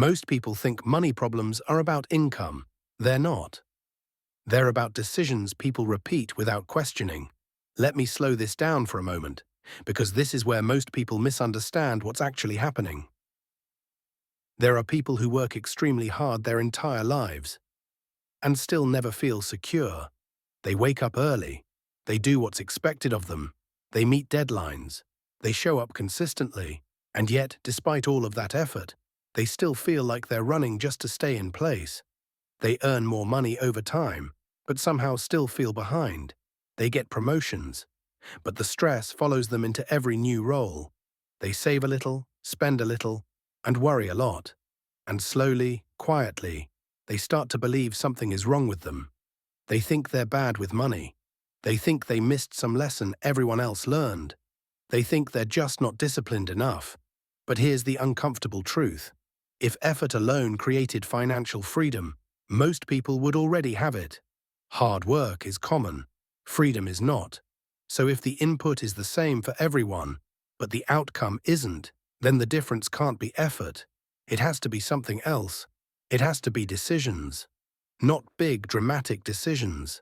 Most people think money problems are about income. They're not. They're about decisions people repeat without questioning. Let me slow this down for a moment, because this is where most people misunderstand what's actually happening. There are people who work extremely hard their entire lives and still never feel secure. They wake up early. They do what's expected of them. They meet deadlines. They show up consistently. And yet, despite all of that effort, they still feel like they're running just to stay in place. They earn more money over time, but somehow still feel behind. They get promotions, but the stress follows them into every new role. They save a little, spend a little, and worry a lot. And slowly, quietly, they start to believe something is wrong with them. They think they're bad with money. They think they missed some lesson everyone else learned. They think they're just not disciplined enough. But here's the uncomfortable truth. If effort alone created financial freedom, most people would already have it. Hard work is common. Freedom is not. So if the input is the same for everyone, but the outcome isn't, then the difference can't be effort. It has to be something else. It has to be decisions. Not big, dramatic decisions.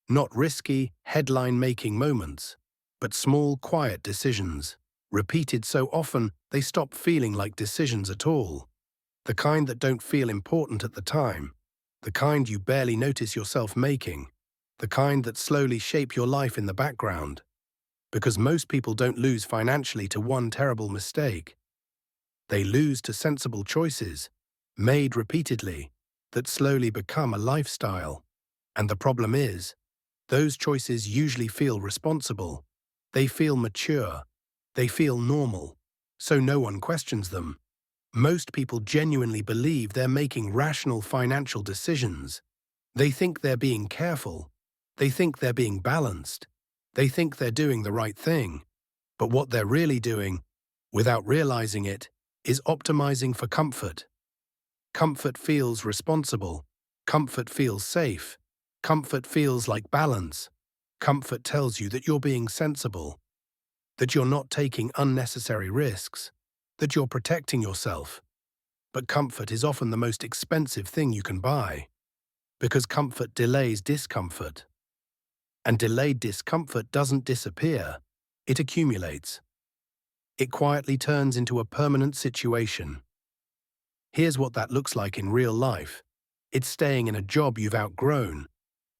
Not risky, headline-making moments, but small, quiet decisions, repeated so often they stop feeling like decisions at all. The kind that don't feel important at the time. The kind you barely notice yourself making. The kind that slowly shape your life in the background. Because most people don't lose financially to one terrible mistake. They lose to sensible choices, made repeatedly, that slowly become a lifestyle. And the problem is, those choices usually feel responsible. They feel mature. They feel normal. So no one questions them. Most people genuinely believe they're making rational financial decisions. They think they're being careful. They think they're being balanced. They think they're doing the right thing. But what they're really doing, without realizing it, is optimizing for comfort. Comfort feels responsible. Comfort feels safe. Comfort feels like balance. Comfort tells you that you're being sensible, that you're not taking unnecessary risks, that you're protecting yourself. But comfort is often the most expensive thing you can buy, because comfort delays discomfort. And delayed discomfort doesn't disappear, it accumulates. It quietly turns into a permanent situation. Here's what that looks like in real life. It's staying in a job you've outgrown,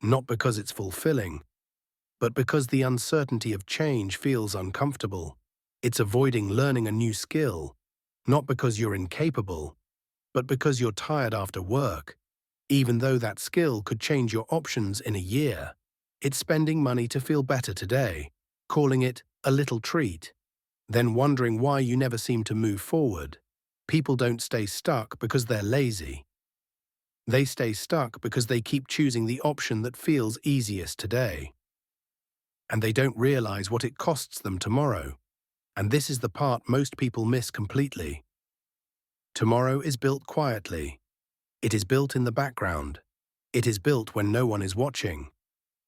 not because it's fulfilling, but because the uncertainty of change feels uncomfortable. It's avoiding learning a new skill, not because you're incapable, but because you're tired after work, even though that skill could change your options in a year. It's spending money to feel better today, calling it a little treat, then wondering why you never seem to move forward. People don't stay stuck because they're lazy. They stay stuck because they keep choosing the option that feels easiest today. And they don't realize what it costs them tomorrow. And this is the part most people miss completely. Tomorrow is built quietly. It is built in the background. It is built when no one is watching.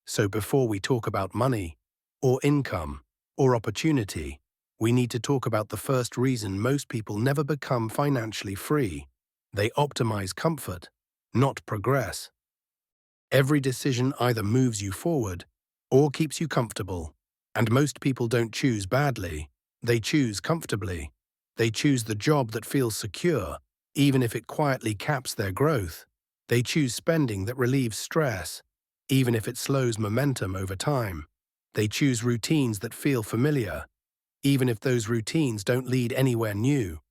So before we talk about money, or income, or opportunity, we need to talk about the first reason most people never become financially free. They optimize comfort, not progress. Every decision either moves you forward or keeps you comfortable. And most people don't choose badly. They choose comfortably. They choose the job that feels secure, even if it quietly caps their growth. They choose spending that relieves stress, even if it slows momentum over time. They choose routines that feel familiar, even if those routines don't lead anywhere new.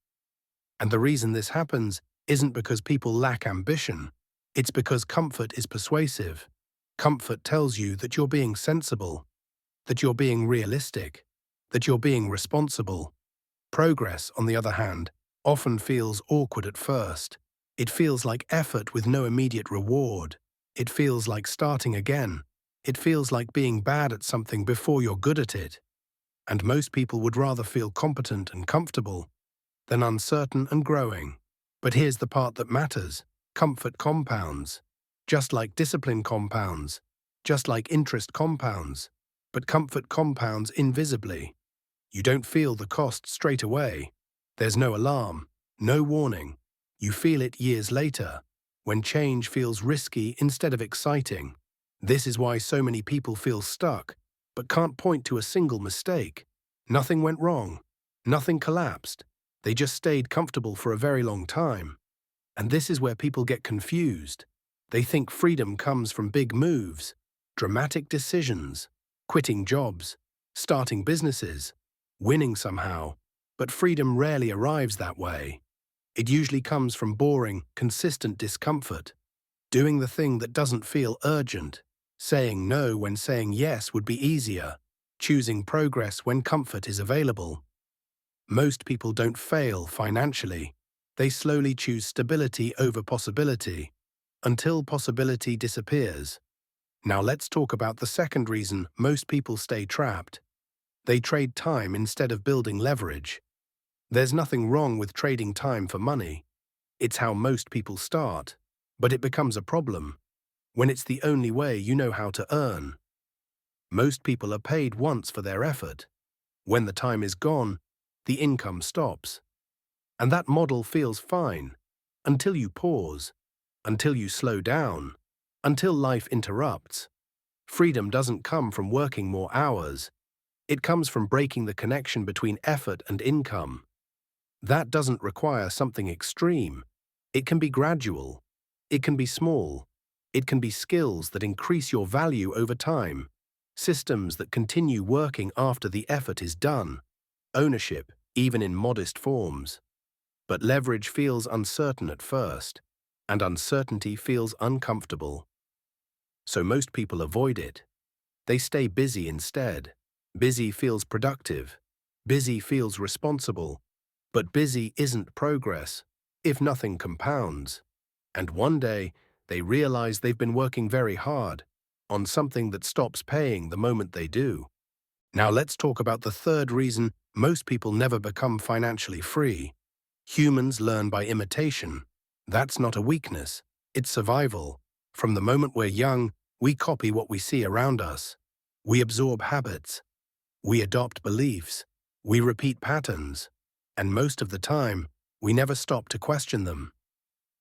And the reason this happens isn't because people lack ambition. It's because comfort is persuasive. Comfort tells you that you're being sensible, that you're being realistic, that you're being responsible. Progress, on the other hand, often feels awkward at first. It feels like effort with no immediate reward. It feels like starting again. It feels like being bad at something before you're good at it. And most people would rather feel competent and comfortable than uncertain and growing. But here's the part that matters. Comfort compounds, just like discipline compounds, just like interest compounds. But comfort compounds invisibly. You don't feel the cost straight away. There's no alarm, no warning. You feel it years later, when change feels risky instead of exciting. This is why so many people feel stuck, but can't point to a single mistake. Nothing went wrong. Nothing collapsed. They just stayed comfortable for a very long time. And this is where people get confused. They think freedom comes from big moves, dramatic decisions, quitting jobs, starting businesses, winning somehow. But freedom rarely arrives that way. It usually comes from boring, consistent discomfort, doing the thing that doesn't feel urgent, saying no when saying yes would be easier, choosing progress when comfort is available. Most people don't fail financially. They slowly choose stability over possibility, until possibility disappears. Now let's talk about the second reason most people stay trapped. They trade time instead of building leverage. There's nothing wrong with trading time for money. It's how most people start. But it becomes a problem when it's the only way you know how to earn. Most people are paid once for their effort. When the time is gone, the income stops. And that model feels fine, until you pause, until you slow down, until life interrupts. Freedom doesn't come from working more hours. It comes from breaking the connection between effort and income. That doesn't require something extreme. It can be gradual. It can be small. It can be skills that increase your value over time, systems that continue working after the effort is done, ownership, even in modest forms. But leverage feels uncertain at first, and uncertainty feels uncomfortable. So most people avoid it. They stay busy instead. Busy feels productive. Busy feels responsible. But busy isn't progress if nothing compounds. And one day, they realize they've been working very hard on something that stops paying the moment they do. Now let's talk about the third reason most people never become financially free. Humans learn by imitation. That's not a weakness, it's survival. From the moment we're young, we copy what we see around us. We absorb habits. We adopt beliefs. We repeat patterns. And most of the time, we never stop to question them.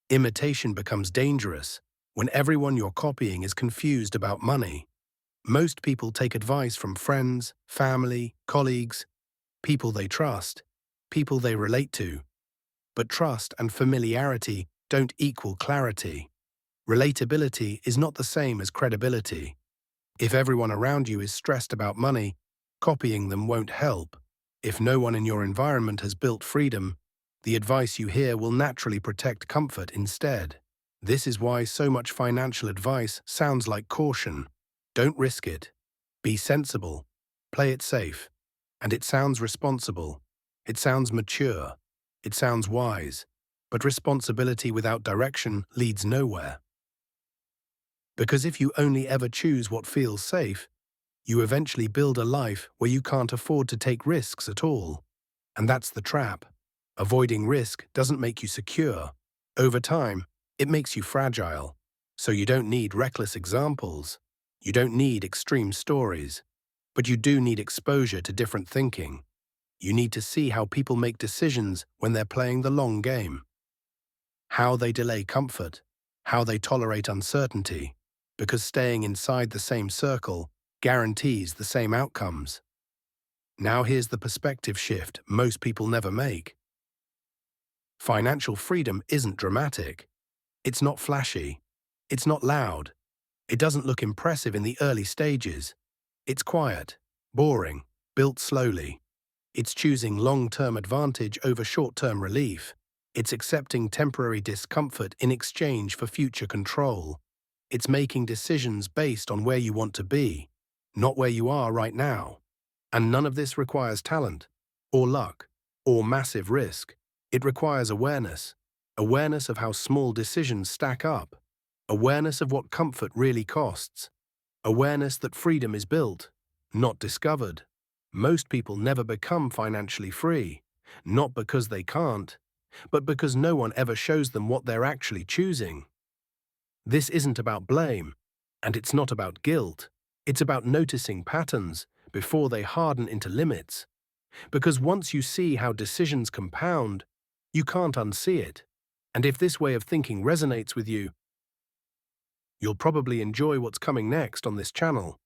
Imitation becomes dangerous when everyone you're copying is confused about money. Most people take advice from friends, family, colleagues, people they trust, people they relate to. But trust and familiarity don't equal clarity. Relatability is not the same as credibility. If everyone around you is stressed about money, copying them won't help. If no one in your environment has built freedom, the advice you hear will naturally protect comfort instead. This is why so much financial advice sounds like caution. Don't risk it. Be sensible. Play it safe. And it sounds responsible. It sounds mature. It sounds wise. But responsibility without direction leads nowhere. Because if you only ever choose what feels safe, you eventually build a life where you can't afford to take risks at all. And that's the trap. Avoiding risk doesn't make you secure. Over time, it makes you fragile. So you don't need reckless examples. You don't need extreme stories. But you do need exposure to different thinking. You need to see how people make decisions when they're playing the long game. How they delay comfort. How they tolerate uncertainty. Because staying inside the same circle guarantees the same outcomes. Now here's the perspective shift most people never make. Financial freedom isn't dramatic. It's not flashy. It's not loud. It doesn't look impressive in the early stages. It's quiet, boring, built slowly. It's choosing long-term advantage over short-term relief. It's accepting temporary discomfort in exchange for future control. It's making decisions based on where you want to be, not where you are right now. And none of this requires talent, or luck, or massive risk. It requires awareness. Awareness of how small decisions stack up. Awareness of what comfort really costs. Awareness that freedom is built, not discovered. Most people never become financially free, not because they can't, but because no one ever shows them what they're actually choosing. This isn't about blame, and it's not about guilt. It's about noticing patterns before they harden into limits. Because once you see how decisions compound, you can't unsee it. And if this way of thinking resonates with you, you'll probably enjoy what's coming next on this channel.